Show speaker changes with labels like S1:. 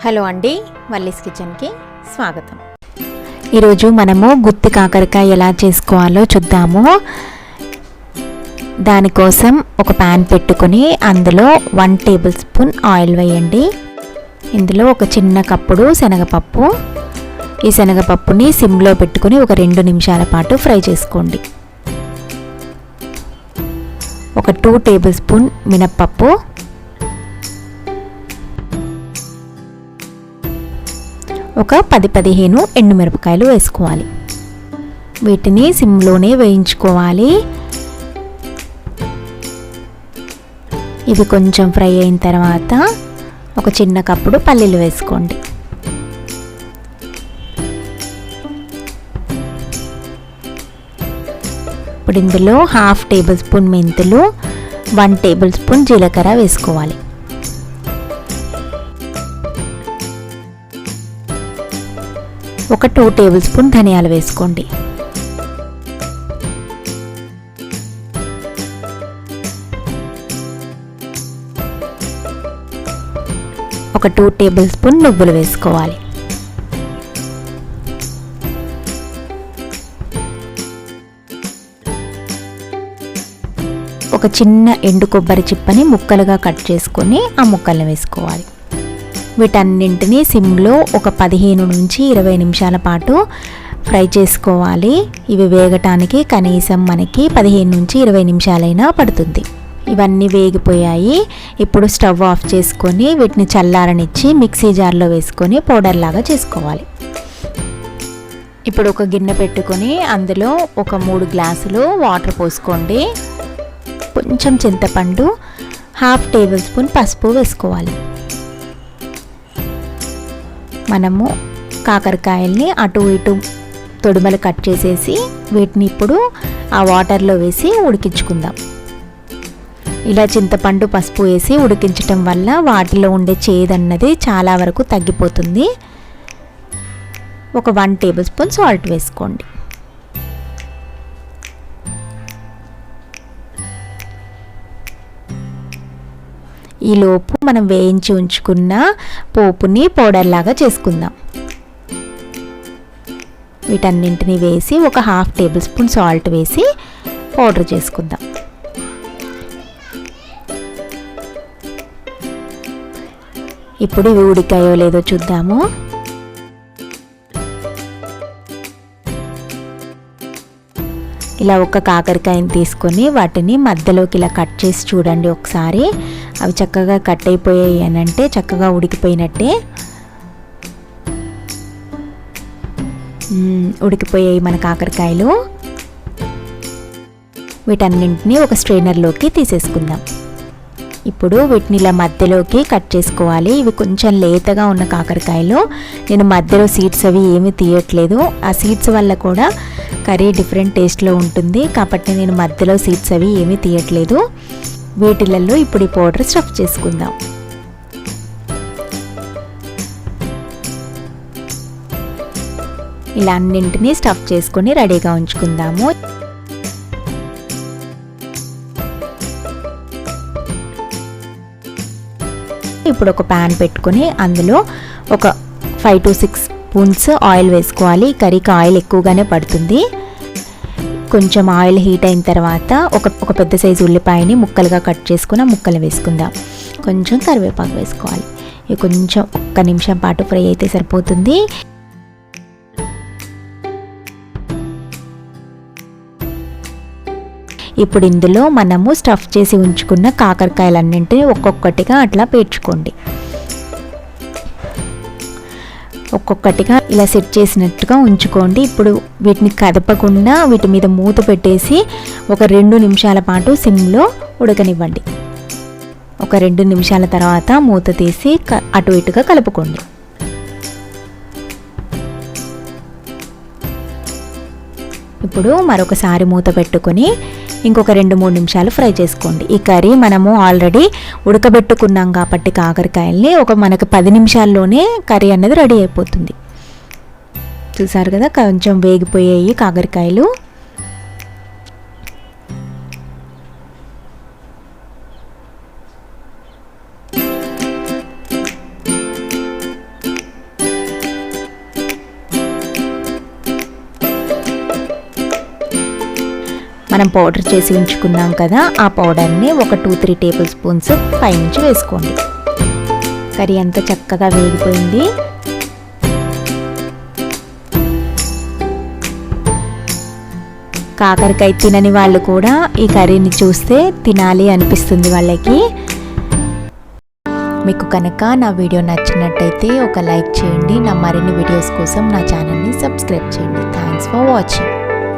S1: Hello అండి, వల్లీస్ కిచెన్కి స్వాగతం. ఈరోజు మనము గుత్తి కాకరకాయ ఎలా చేసుకోవాలో చూద్దాము. దానికోసం ఒక ప్యాన్ పెట్టుకొని అందులో 1 టేబుల్ స్పూన్ ఆయిల్ వేయండి. ఇందులో ఒక చిన్న కప్పుడు శనగపప్పు, ఈ శనగపప్పుని సిమ్లో పెట్టుకొని ఒక 2 నిమిషాల పాటు ఫ్రై చేసుకోండి. ఒక 2 టేబుల్ స్పూన్ మినప్పప్పు, ఒక 10-15 ఎండుమిరపకాయలు వేసుకోవాలి. వీటిని సిమ్లోనే వేయించుకోవాలి. ఇవి కొంచెం ఫ్రై అయిన తర్వాత ఒక చిన్న కప్పుడు పల్లీలు వేసుకోండి. ఇప్పుడు ఇందులో 1/2 టేబుల్ స్పూన్ మెంతులు, 1 టేబుల్ స్పూన్ జీలకర్ర వేసుకోవాలి. ఒక 2 టేబుల్ స్పూన్ ధనియాలు వేసుకోండి. ఒక 2 టేబుల్ స్పూన్ నువ్వులు వేసుకోవాలి. ఒక చిన్న ఎండు కొబ్బరి చిప్పని ముక్కలుగా కట్ చేసుకొని ఆ ముక్కల్ని వేసుకోవాలి. వీటన్నింటినీ సిమ్లో ఒక 15 నుంచి 20 నిమిషాల పాటు ఫ్రై చేసుకోవాలి. ఇవి వేగటానికి కనీసం మనకి 15 నుంచి 20 నిమిషాలైనా పడుతుంది. ఇవన్నీ వేగిపోయాయి. ఇప్పుడు స్టవ్ ఆఫ్ చేసుకొని వీటిని చల్లారనిచ్చి మిక్సీ జార్లో వేసుకొని పౌడర్ లాగా చేసుకోవాలి. ఇప్పుడు ఒక గిన్నె పెట్టుకొని అందులో ఒక 3 గ్లాసులు వాటర్ పోసుకోండి. కొంచెం చింతపండు, 1/2 టేబుల్ స్పూన్ పసుపు వేసుకోవాలి. మనము కాకరకాయల్ని అటు ఇటు తొడుమలు కట్ చేసేసి వీటిని ఇప్పుడు ఆ వాటర్లో వేసి ఉడికించుకుందాం. ఇలా చింతపండు పసుపు వేసి ఉడికించటం వల్ల వాటిలో ఉండే చేదన్నది చాలా వరకు తగ్గిపోతుంది. ఒక 1 టేబుల్ స్పూన్ సాల్ట్ వేసుకోండి. ఈలోపు మనం వేయించి ఉంచుకున్న పోపుని పౌడర్ లాగా చేసుకుందాం. వీటన్నింటినీ వేసి ఒక 1/2 టేబుల్ స్పూన్ సాల్ట్ వేసి పౌడర్ చేసుకుందాం. ఇప్పుడు ఇవి ఉడికాయో లేదో చూద్దాము. ఇలా ఒక కాకరకాయని తీసుకొని వాటిని మధ్యలోకి ఇలా కట్ చేసి చూడండి ఒకసారి. అవి చక్కగా కట్ అయిపోయాయి అని అంటే చక్కగా ఉడికిపోయినట్టే. ఉడికిపోయాయి మన కాకరకాయలు. వీటన్నింటినీ ఒక స్ట్రైనర్లోకి తీసేసుకుందాం. ఇప్పుడు వీటిని ఇలా మధ్యలోకి కట్ చేసుకోవాలి. ఇవి కొంచెం లేతగా ఉన్న కాకరకాయలు. నేను మధ్యలో సీడ్స్ అవి ఏమీ తీయట్లేదు. ఆ సీడ్స్ వల్ల కూడా కర్రీ డిఫరెంట్ టేస్ట్లో ఉంటుంది కాబట్టి నేను మధ్యలో సీడ్స్ అవి ఏమీ తీయట్లేదు. వీటిలలో ఇప్పుడు ఈ పౌడర్ స్టఫ్ చేసుకుందాం. ఇలా అన్నింటినీ స్టఫ్ చేసుకొని రెడీగా ఉంచుకుందాము. ఇప్పుడు ఒక ప్యాన్ పెట్టుకొని అందులో ఒక 5 to 6 స్పూన్స్ ఆయిల్ వేసుకోవాలి. కర్రీకి ఆయిల్ ఎక్కువగానే పడుతుంది. కొంచెం ఆయిల్ హీట్ అయిన తర్వాత ఒక పెద్ద సైజు ఉల్లిపాయని ముక్కలుగా కట్ చేసుకుని ముక్కలు వేసుకుందాం. కొంచెం కరివేపాకు వేసుకోవాలి. ఇవి కొంచెం 1 నిమిషం పాటు ఫ్రై అయితే సరిపోతుంది. ఇప్పుడు ఇందులో మనము స్టఫ్ చేసి ఉంచుకున్న కాకరకాయలన్నింటినీ ఒక్కొక్కటిగా అట్లా పేర్చుకోండి. ఒక్కొక్కటిగా ఇలా సెట్ చేసినట్టుగా ఉంచుకోండి. ఇప్పుడు వీటిని కదపకుండా వీటి మీద మూత పెట్టేసి ఒక 2 నిమిషాల పాటు సిమ్లో ఉడకనివ్వండి. ఒక 2 నిమిషాల తర్వాత మూత తీసి అటు ఇటుగా కలుపుకోండి. ఇప్పుడు మరొకసారి మూత పెట్టుకొని ఇంకొక 2-3 నిమిషాలు ఫ్రై చేసుకోండి. ఈ కర్రీ మనము ఆల్రెడీ ఉడకబెట్టుకున్నాం కాబట్టి కాకరకాయల్ని మనకు 10 నిమిషాల్లోనే కర్రీ అనేది రెడీ అయిపోతుంది. చూసారు కదా, కొంచెం వేగిపోయాయి కాకరకాయలు. మనం పౌడర్ చేసి ఉంచుకున్నాం కదా, ఆ పౌడర్ని ఒక 2-3 టేబుల్ స్పూన్స్ పైనుంచి వేసుకోండి. కర్రీ అంతా చక్కగా వేగిపోయింది. కాకరకాయ తినని వాళ్ళు కూడా ఈ కర్రీని చూస్తే తినాలి అనిపిస్తుంది వాళ్ళకి. మీకు కనుక నా వీడియో నచ్చినట్టయితే ఒక లైక్ చేయండి. నా మరిన్ని వీడియోస్ కోసం నా ఛానల్ని సబ్స్క్రైబ్ చేయండి. Thanks for watching.